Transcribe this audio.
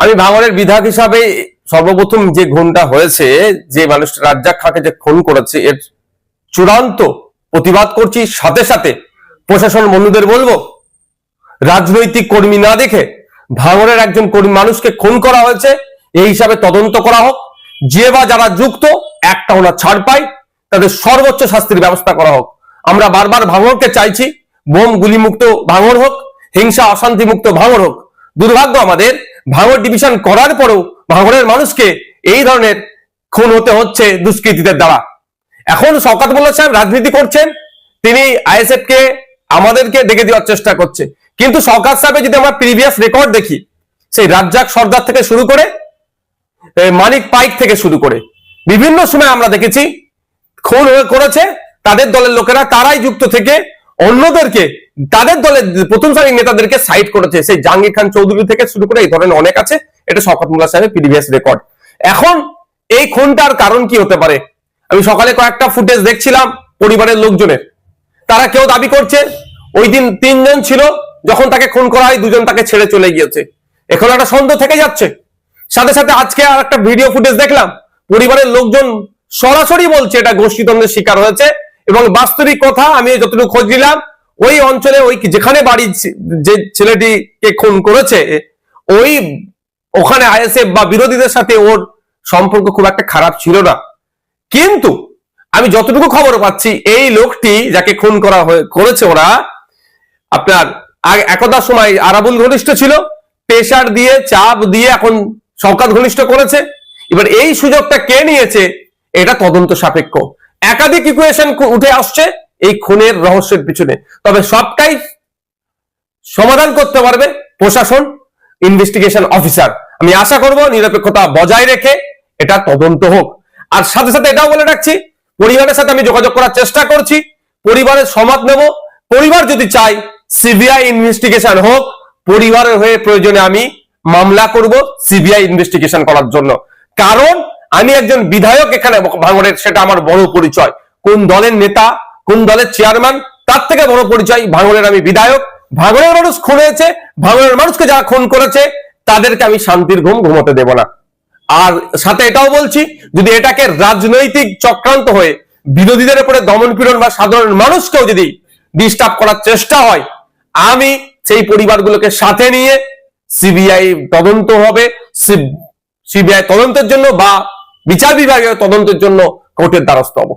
আমি ভাঙড়ের বিধায়ক হিসাবে সর্বপ্রথম যে খুনটা হয়েছে, যে মানুষটা রাজ্জাক খাঁকে যে খুন করেছে, এর চূড়ান্ত প্রতিবাদ করছি। সাথে সাথে প্রশাসন বন্ধুদের বলবো, রাজনৈতিক কর্মী না দেখে ভাঙড়ের একজন কর্মী মানুষকে খুন করা হয়েছে, এই হিসাবে তদন্ত করা হোক। যে বা যারা যুক্ত একটা ওনা ছাড় পায়, তাদের সর্বোচ্চ শাস্তির ব্যবস্থা করা হোক। আমরা বারবার ভাঙড়কে চাইছি, বোম গুলি মুক্ত ভাঙড় হোক, হিংসা অশান্তি মুক্ত ভাঙড় হোক। দুর্ভাগ্য আমাদের, ভাঙড় ডিভিশন করার পরেও ভাঙড়ের মানুষকে এই ধরনের খুন হতে হচ্ছে দুষ্কৃতীদের দ্বারা। এখন শওকত মোল্লা সাহেব রাজনীতি করছেন, তিনি আইএসএফ কে আমাদেরকে ডেকে দেওয়ার চেষ্টা করছে। কিন্তু শওকত সাহেবের যদি আমরা প্রিভিয়াস রেকর্ড দেখি, সেই রাজ্জাক সর্দার থেকে শুরু করে মানিক পাইক থেকে শুরু করে বিভিন্ন সময় আমরা দেখেছি খুন করেছে তাদের দলের লোকেরা, তারাই যুক্ত থেকে অন্যদেরকে, তাদের দলের প্রথম সারির নেতাদেরকে সাইড করেছে। সেই জাহাঙ্গীর খান চৌধুরী থেকে শুরু করে এই ধরনের অনেক আছে। এটা শওকত মোল্লা সাহেবের প্রিভিয়াস রেকর্ড। এখন এই খুনটার কারণ কি হতে পারে? আমি সকালে কয়েকটা ফুটেজ দেখছিলাম পরিবারের লোকজনের, তারা কেউ দাবি করছে ওই দিন 3 জন ছিল, যখন তাকে খুন করা হয় 2 জন তাকে ছেড়ে চলে গিয়েছে। এখন একটা সন্দেহ থেকে যাচ্ছে। সাথে সাথে আজকে আর একটা ভিডিও ফুটেজ দেখলাম, পরিবারের লোকজন সরাসরি বলছে এটা গোষ্ঠীদ্বন্দ্বের শিকার হয়েছে। এবং বাস্তবিক কথা, আমি যতটুকু খোঁজ নিলাম, ওই অঞ্চলে ওই যেখানে বাড়ি যে ছেলেটিকে খুন করেছে, ওখানে আইএসএফ বা বিরোধীদের সাথে ওর সম্পর্ক খুব একটা খারাপ ছিল না। কিন্তু আমি যতটুকু খবর পাচ্ছি, এই লোকটি যাকে খুন করেছে ওরা, আপনার একদা সময় আরাবুল ঘনিষ্ঠ ছিল, প্রেসার দিয়ে চাপ দিয়ে এখন শওকত ঘনিষ্ঠ করেছে। এবার এই সুযোগটা কে নিয়েছে, এটা তদন্ত সাপেক্ষ। একাধিক ইকুয়েশন উঠে আসছে এই খুনের রহস্যের পিছনে, তবে সবটাই সমাধান করতে পারবে প্রশাসন, ইনভেস্টিগেশন অফিসার। আমি আশা করব নিরপেক্ষতা বজায় রেখে এটা তদন্ত হোক। আর সাথে সাথে এটাও বলে রাখছি, পরিবারের সাথে আমি যোগাযোগ করার চেষ্টা করছি, পরিবারের সমর্থন নেব। পরিবার যদি চাই সিবিআই ইনভেস্টিগেশন হোক, পরিবারের হয়ে প্রয়োজনে আমি মামলা করব সিবিআই ইনভেস্টিগেশন করার জন্য। কারণ আমি একজন বিধায়ক এখানে ভাঙড়ের, সেটা আমার বড় পরিচয়। কোন দলের নেতা, কোন দলের চেয়ারম্যান, তার থেকে বড় পরিচয় ভাঙড়ের আমি বিধায়ক। ভাঙড়ের মানুষ খুন হয়েছে, ভাঙড়ের মানুষকে যারা খুন করেছে তাদেরকে আমি শান্তির ঘুম ঘুমোতে দেব না। আর সাথে এটাও বলছি, যদি এটাকে রাজনৈতিক চক্রান্ত হয়ে বিরোধীদের উপরে দমন পীড়ন বা সাধারণ মানুষকেও যদি ডিস্টার্ব করার চেষ্টা হয়, আমি সেই পরিবারগুলোকে সাথে নিয়ে সিবিআই তদন্ত হবে, সিবিআই তদন্তের জন্য বা বিচার বিভাগের তদন্তের জন্য কোর্টের দ্বারস্থ হব।